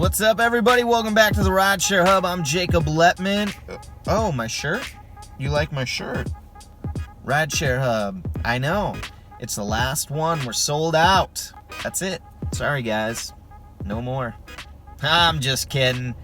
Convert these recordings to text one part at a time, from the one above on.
What's up, everybody? Welcome back to the Rideshare Hub. I'm Jacob Letman. Oh, my shirt? You like my shirt? Rideshare Hub. I know. It's the last one. We're sold out. That's it. Sorry, guys. No more. I'm just kidding.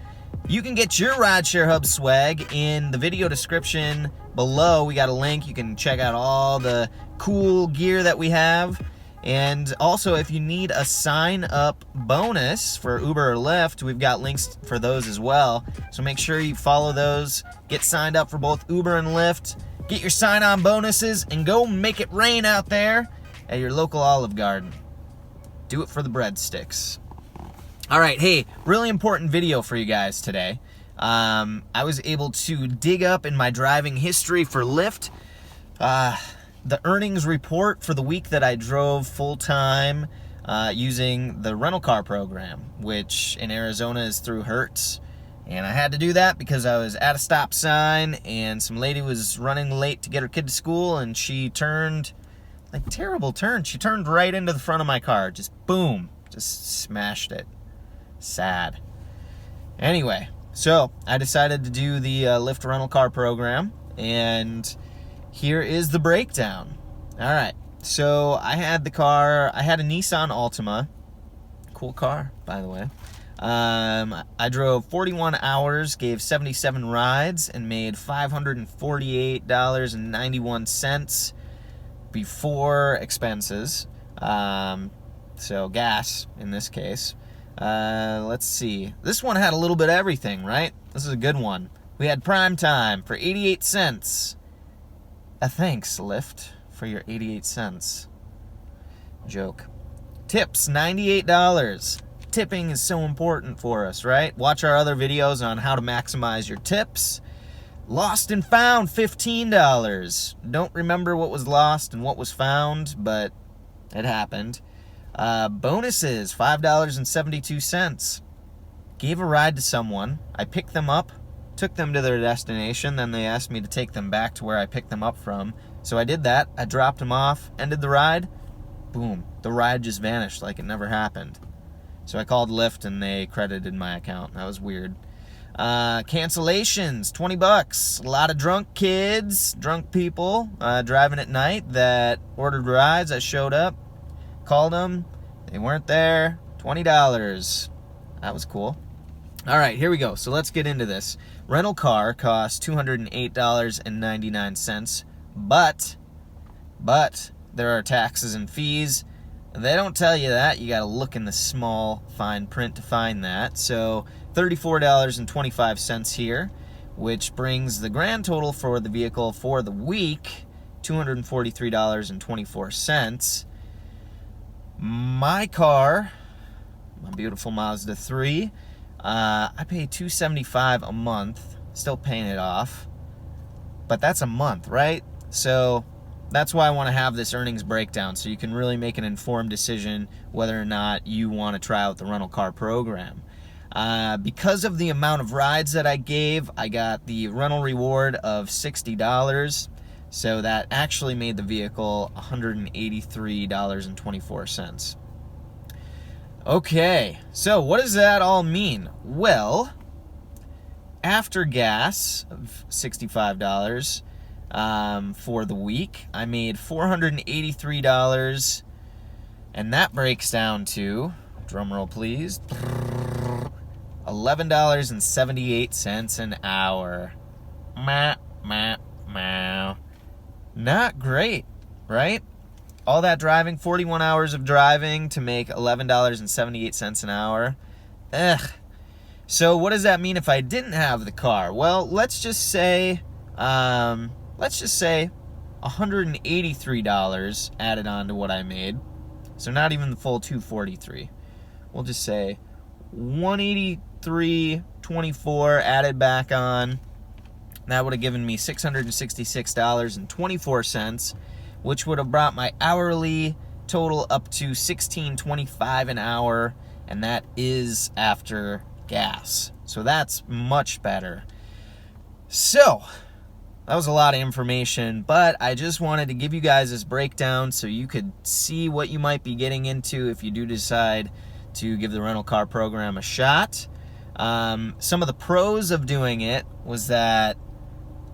You can get your Rideshare Hub swag in the video description below. We got a link. You can check out all the cool gear that we have. And also, if you need a sign-up bonus for Uber or Lyft, we've got links for those as well. So make sure you follow those. Get signed up for both Uber and Lyft. Get your sign-on bonuses and go make it rain out there at your local Olive Garden. Do it for the breadsticks. All right, hey, really important video for you guys today. I was able to dig up in my driving history for Lyft the earnings report for the week that I drove full-time using the rental car program, which in Arizona is through Hertz. And I had to do that because I was at a stop sign and some lady was running late to get her kid to school, and she turned, like, terrible turn. She turned right into the front of my car. Just boom. Just smashed it. Sad. Anyway, so I decided to do the Lyft rental car program, and here is the breakdown. All right, so I had the car, I had a Nissan Altima. Cool car, by the way. I drove 41 hours, gave 77 rides, and made $548.91 before expenses. So gas, in this case. Let's see. This one had a little bit of everything, right? This is a good one. We had prime time for 88 cents. Thanks, Lyft, for your 88 cents. Joke. Tips, $98. Tipping is so important for us, right? Watch our other videos on how to maximize your tips. Lost and found, $15. Don't remember what was lost and what was found, but it happened. Bonuses, $5.72. Gave a ride to someone. I picked them up, took them to their destination, then they asked me to take them back to where I picked them up from. So I did that. I dropped them off, ended the ride. Boom. The ride just vanished like it never happened. So I called Lyft and they credited my account. That was weird. Cancellations, $20. A lot of drunk kids, drunk people driving at night that ordered rides. I showed up, called them. They weren't there. $20. That was cool. All right, here we go. So let's get into this. Rental car costs $208.99, but there are taxes and fees. They don't tell you that. You got to look in the small fine print to find that. So $34.25 here, which brings the grand total for the vehicle for the week $243.24. My car, my beautiful Mazda 3, I pay $275 a month, still paying it off, but that's a month, right? So that's why I want to have this earnings breakdown, so you can really make an informed decision whether or not you want to try out the rental car program. Because of the amount of rides that I gave, I got the rental reward of $60, so that actually made the vehicle $183.24. Okay, so what does that all mean? Well, after gas of $65 for the week, I made $483, and that breaks down to, drumroll please, $11.78 an hour. Not great, right? All that driving, 41 hours of driving to make $11.78 an hour. Ugh. So what does that mean if I didn't have the car? Well, let's just say $183 added on to what I made. So not even the full $243. We'll just say $183.24 added back on. That would have given me $666.24, which would have brought my hourly total up to $16.25 an hour, and that is after gas. So that's much better. So that was a lot of information, but I just wanted to give you guys this breakdown so you could see what you might be getting into if you do decide to give the rental car program a shot. Some of the pros of doing it was that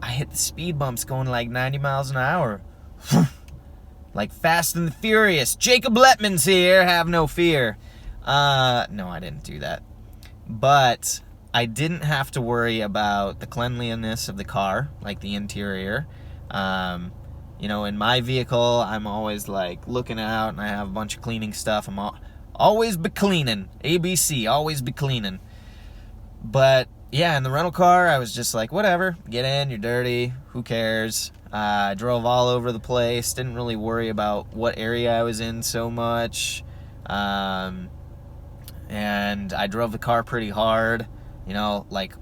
I hit the speed bumps going like 90 miles an hour. Like Fast and the Furious. Jacob Letman's here, have no fear. No, I didn't do that. But I didn't have to worry about the cleanliness of the car, like the interior. You know, in my vehicle, I'm always like looking out and I have a bunch of cleaning stuff. I'm always be cleaning. ABC, always be cleaning. But yeah, in the rental car, I was just like, whatever, get in, you're dirty, who cares? I drove all over the place, didn't really worry about what area I was in so much. And I drove the car pretty hard, you know, like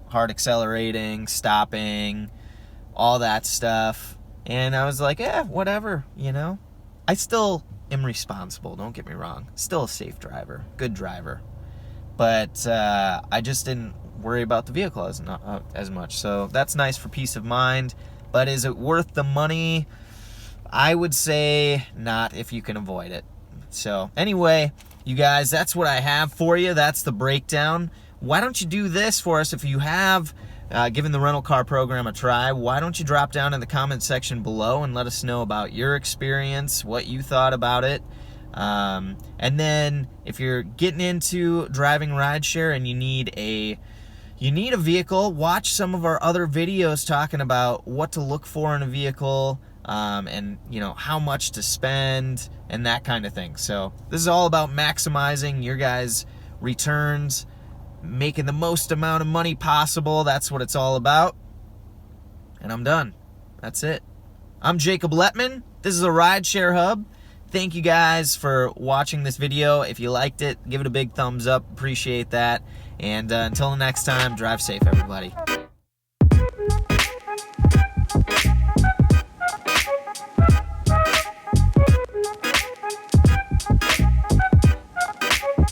hard accelerating, stopping, all that stuff. And I was like, yeah, whatever, you know. I still am responsible, don't get me wrong. Still a safe driver, good driver. But I just didn't worry about the vehicle as much. So that's nice for peace of mind. But is it worth the money? I would say not if you can avoid it. So anyway, you guys, that's what I have for you. That's the breakdown. Why don't you do this for us if you have given the rental car program a try? Why don't you drop down in the comment section below and let us know about your experience, what you thought about it. And then if you're getting into driving rideshare and you need a vehicle, watch some of our other videos talking about what to look for in a vehicle, and you know how much to spend and that kind of thing. So this is all about maximizing your guys' returns, making the most amount of money possible. That's what it's all about. And I'm done. That's it. I'm Jacob Letman. This is a Rideshare Hub. Thank you guys for watching this video. If you liked it, give it a big thumbs up. Appreciate that. And until the next time, drive safe, everybody.